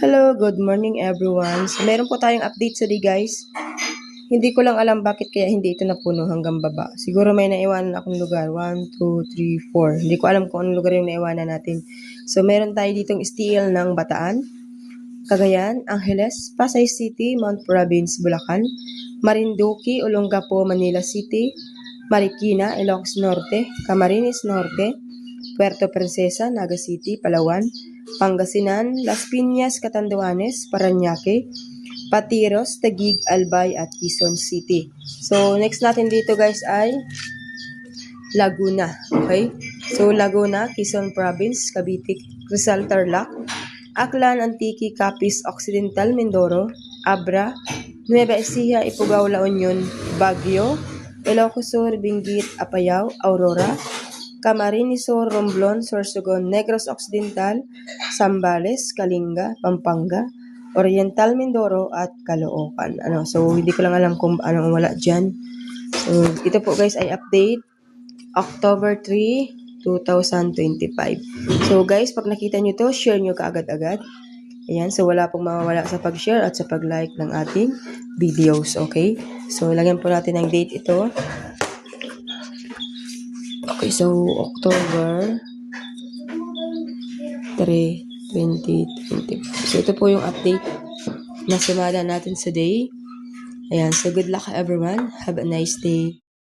Hello, good morning everyone. So, meron po tayong update today guys. Hindi ko lang alam bakit kaya hindi ito napuno hanggang baba. Siguro may naiwanan akong lugar. 1, 2, 3, 4. Hindi ko alam kung anong lugar yung naiwanan natin. So, meron tayo ditong steel ng Bataan, Cagayan, Angeles, Pasay City, Mount Province, Bulacan, Marinduque, Olongapo, Manila City, Marikina, Ilocos Norte, Camarines Norte, Puerto Princesa, Naga City, Palawan, Pangasinan, Las Piñas, Catanduanes, Parañaque, Patiros, Taguig, Albay, at Quezon City. So, next natin dito guys ay Laguna. Okay? So, Laguna, Quezon Province, Cavite, Rizal, Tarlac, Aklan, Antique, Capiz, Occidental, Mindoro, Abra, Nueva Ecija, Ifugao, La Union, Baguio, Ilocos Sur, Benguet, Apayao, Aurora, Camarines Sur, Romblon, Sorsogon, Negros Occidental, Zambales, Kalinga, Pampanga, Oriental Mindoro, at Caloocan. So, hindi ko lang alam kung anong wala dyan. So, ito po guys ay update October 3, 2025. So guys, pag nakita nyo to, share nyo kaagad-agad. Ayan, so wala pong mawawala sa pag-share at sa pag-like ng ating videos, okay? So, lagyan po natin ng date ito. Okay, so October 3, 2025. So, ito po yung update na sumada natin today. Ayan, so good luck everyone. Have a nice day.